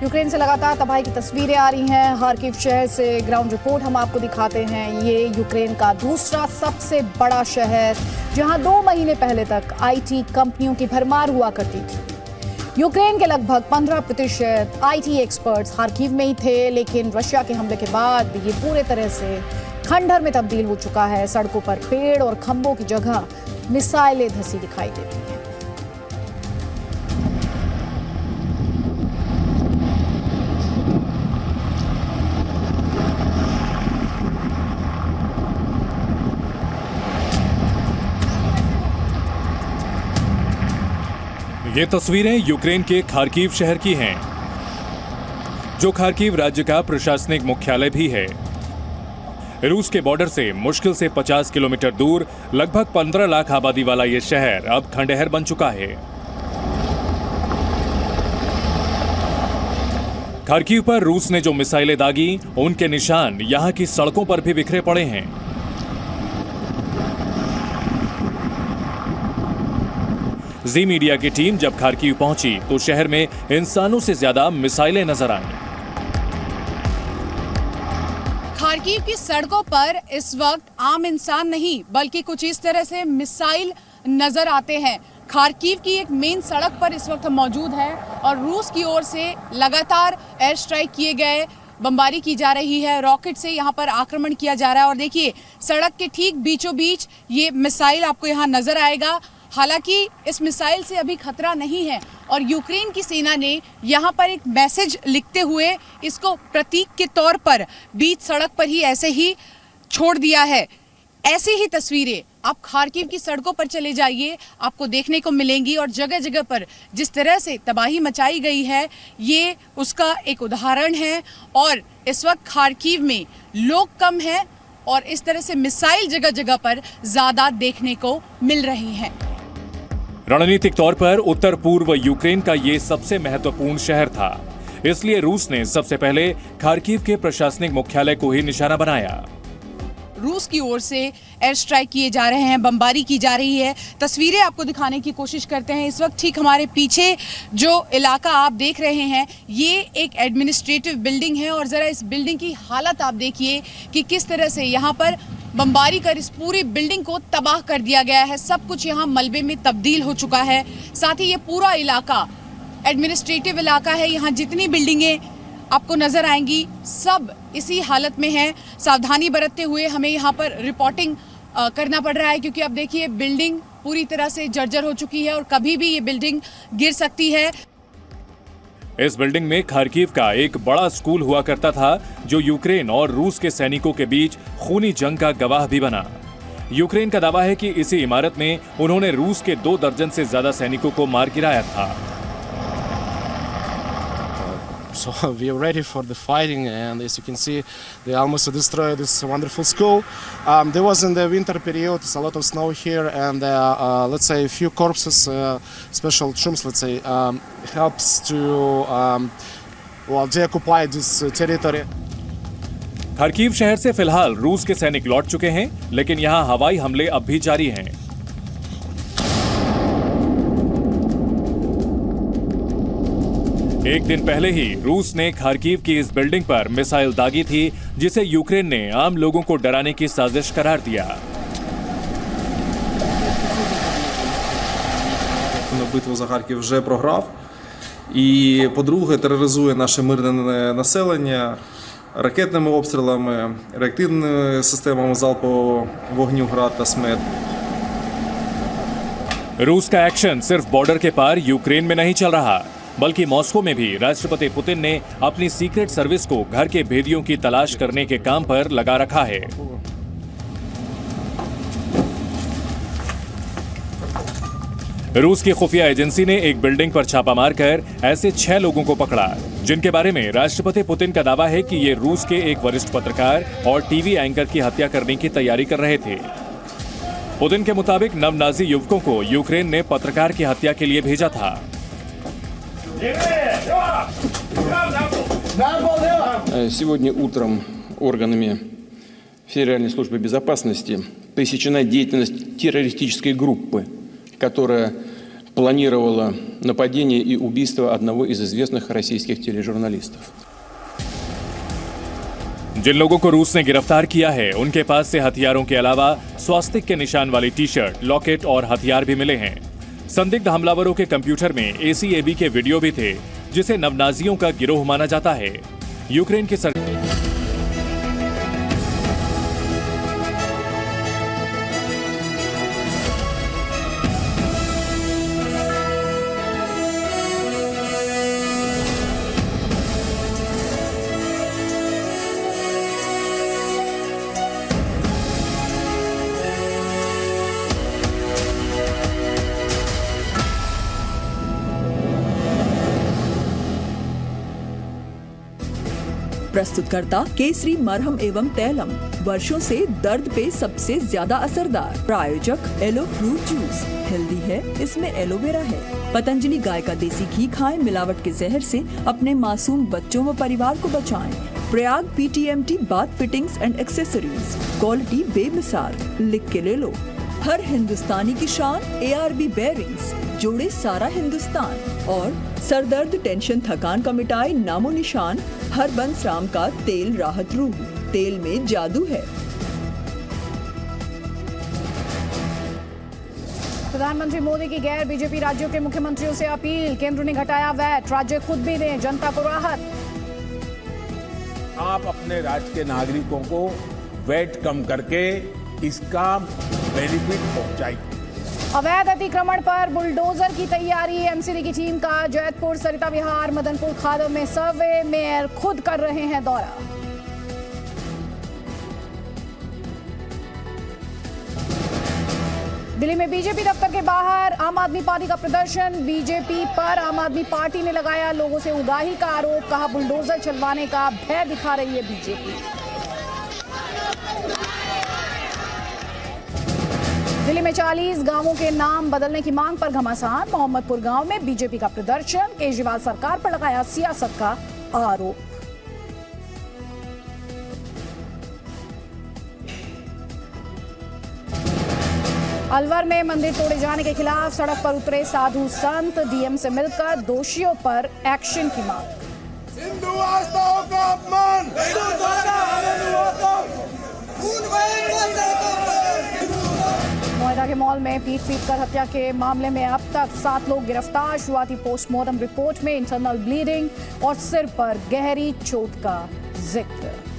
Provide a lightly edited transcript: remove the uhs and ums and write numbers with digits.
Ukraine से लगातार तबाही की तस्वीरें आ रही हैं। खार्किव शहर से ग्राउंड रिपोर्ट हम आपको दिखाते हैं। ये यूक्रेन का दूसरा सबसे बड़ा शहर, जहां 2 महीने पहले तक आईटी कंपनियों की भरमार हुआ करती थी। यूक्रेन के लगभग 15% आईटी एक्सपर्ट्स खार्किव में ही थे, लेकिन रशिया के हमले के बाद ये पूरे तरह से खंडहर में तब्दील हो चुका है। सड़कों पर पेड़ और खंभों की जगह मिसाइलें धसी दिखाई देती हैं। ये तस्वीरें यूक्रेन के खार्किव शहर की हैं, जो खार्किव राज्य का प्रशासनिक मुख्यालय भी है। रूस के बॉर्डर से मुश्किल से 50 किलोमीटर दूर लगभग 15 लाख आबादी वाला ये शहर अब खंडहर बन चुका है। खार्किव पर रूस ने जो मिसाइलें दागी, उनके निशान यहां की सड़कों पर भी बिखरे पड़े हैं। जी मीडिया की टीम जब खार्किव पहुंची तो शहर में इंसानों से ज्यादा मिसाइलें नजर आईं। खार्किव की सड़कों पर इस वक्त आम इंसान नहीं, बल्कि कुछ इस तरह से मिसाइल नजर आते हैं। खार्किव की एक मेन सड़क पर इस वक्त हम मौजूद हैं और रूस की ओर से लगातार एयर स्ट्राइक किए गए, बमबारी की जा रही है, रॉकेट से यहाँ पर आक्रमण किया जा रहा है। और देखिए, सड़क के ठीक बीचों बीच ये मिसाइल आपको यहाँ नजर आएगा। हालांकि इस मिसाइल से अभी खतरा नहीं है और यूक्रेन की सेना ने यहाँ पर एक मैसेज लिखते हुए इसको प्रतीक के तौर पर बीच सड़क पर ही ऐसे ही छोड़ दिया है। ऐसी ही तस्वीरें आप खार्किव की सड़कों पर चले जाइए, आपको देखने को मिलेंगी और जगह जगह पर जिस तरह से तबाही मचाई गई है, ये उसका एक उदाहरण है। और इस वक्त खार्किव में लोग कम हैं और इस तरह से मिसाइल जगह जगह पर ज्यादा देखने को मिल रही हैं। रणनीतिक तौर पर उत्तर पूर्व यूक्रेन का ये सबसे महत्वपूर्ण शहर था, इसलिए रूस ने सबसे पहले खार्किव के प्रशासनिक मुख्यालय को ही निशाना बनाया। रूस की ओर से एयर स्ट्राइक किए जा रहे हैं, बमबारी की जा रही है। तस्वीरें आपको दिखाने की कोशिश करते हैं। इस वक्त ठीक हमारे पीछे जो इलाका आप देख रहे हैं, ये एक एडमिनिस्ट्रेटिव बिल्डिंग है और ज़रा इस बिल्डिंग की हालत आप देखिए कि किस तरह से यहाँ पर बमबारी कर इस पूरी बिल्डिंग को तबाह कर दिया गया है। सब कुछ यहाँ मलबे में तब्दील हो चुका है। साथ ही ये पूरा इलाका एडमिनिस्ट्रेटिव इलाका है। यहाँ जितनी बिल्डिंगें आपको नजर आएंगी सब इसी हालत में है। सावधानी बरतते हुए हमें यहाँ पर रिपोर्टिंग करना पड़ रहा है, क्योंकि अब देखिए बिल्डिंग पूरी तरह से जर्जर हो चुकी है और कभी भी ये बिल्डिंग गिर सकती है। इस बिल्डिंग में खार्किव का एक बड़ा स्कूल हुआ करता था, जो यूक्रेन और रूस के सैनिकों के बीच खूनी जंग का गवाह भी बना। यूक्रेन का दावा है कि इसी इमारत में उन्होंने रूस के 2 दर्जन से ज्यादा सैनिकों को मार गिराया था। So we are ready for the fighting, and as you can see, they almost destroyed this wonderful school. There was in the winter period, it's a lot of snow here, and let's say a few corpses, special troops, let's say, helps to deoccupy this territory. Kharkiv शहर से फिलहाल रूस के सैनिक लौट चुके हैं, लेकिन यहाँ हवाई हमले अब भी जारी हैं। एक दिन पहले ही रूस ने खार्किव की इस बिल्डिंग पर मिसाइल दागी थी, जिसे यूक्रेन ने आम लोगों को डराने की साजिश करार दिया। Битву за Харків вже програв. І, по-друге, тероризує наше мирне населення ракетними обстрілами, реактивними системами залпового вогню «Град» та «Смет». रूस का एक्शन सिर्फ बॉर्डर के पार यूक्रेन में नहीं चल रहा, बल्कि मॉस्को में भी राष्ट्रपति पुतिन ने अपनी सीक्रेट सर्विस को घर के भेदियों की तलाश करने के काम पर लगा रखा है। रूस की खुफिया एजेंसी ने एक बिल्डिंग पर छापा मारकर ऐसे 6 लोगों को पकड़ा, जिनके बारे में राष्ट्रपति पुतिन का दावा है कि ये रूस के एक वरिष्ठ पत्रकार और टीवी एंकर की हत्या करने की तैयारी कर रहे थे। पुतिन के मुताबिक नव-नाजी युवकों को यूक्रेन ने पत्रकार की हत्या के लिए भेजा था। Сегодня утром органами Федеральной службы безопасности пресечена деятельность террористической группы, которая планировала нападение и убийство одного из известных российских тележурналистов. जिन लोगों को रूस ने गिरफ्तार किया है उनके पास से हथियारों के अलावा स्वास्तिक के निशान वाली टी-शर्ट, लॉकेट और हथियार भी मिले हैं। संदिग्ध हमलावरों के कंप्यूटर में ACAB के वीडियो भी थे, जिसे नवनाजियों का गिरोह माना जाता है। यूक्रेन की सरकार प्रस्तुतकर्ता केसरी मरहम एवं तैलम, वर्षों से दर्द पे सबसे ज्यादा असरदार। प्रायोजक एलो फ्रूट जूस, हेल्दी है, इसमें एलोवेरा है। पतंजलि गाय का देसी घी खाएं, मिलावट के जहर से अपने मासूम बच्चों व परिवार को बचाएं। Prayag PTMT bath fittings and accessories, quality बेमिसाल, लिख के ले लो। हर हिंदुस्तानी की शान ARB बेयरिंग्स, जोड़े सारा हिंदुस्तान। और सरदर्द, टेंशन, थकान का मिटाए नामो निशान, हर बंस राम का तेल राहत रूह, तेल में जादू है। प्रधानमंत्री मोदी की गैर बीजेपी राज्यों के मुख्यमंत्रियों से अपील, केंद्र ने घटाया वैट, राज्य खुद भी दें जनता को राहत। आप अपने राज्य के नागरिकों को वैट कम करके इसका बेनिफिट पहुंचाइए। अवैध अतिक्रमण पर बुलडोजर की तैयारी, MCD की टीम का जैतपुर, सरिता विहार, मदनपुर खादम में सर्वे, मेयर खुद कर रहे हैं दौरा। दिल्ली में बीजेपी दफ्तर के बाहर आम आदमी पार्टी का प्रदर्शन, बीजेपी पर आम आदमी पार्टी ने लगाया लोगों से उगाही का आरोप, कहा बुलडोजर चलवाने का भय दिखा रही है बीजेपी। दिल्ली में 40 गांवों के नाम बदलने की मांग पर घमासान, मोहम्मदपुर गांव में बीजेपी का प्रदर्शन, केजरीवाल सरकार पर लगाया सियासत का आरोप। अलवर में मंदिर तोड़े जाने के खिलाफ सड़क पर उतरे साधु संत, DM से मिलकर दोषियों पर एक्शन की मांग। हिंदू आस्थाओं का अपमान, नोएडा के मॉल में पीट कर हत्या के मामले में अब तक 7 लोग गिरफ्तार, शुरुआती पोस्टमार्टम रिपोर्ट में इंटरनल ब्लीडिंग और सिर पर गहरी चोट का जिक्र।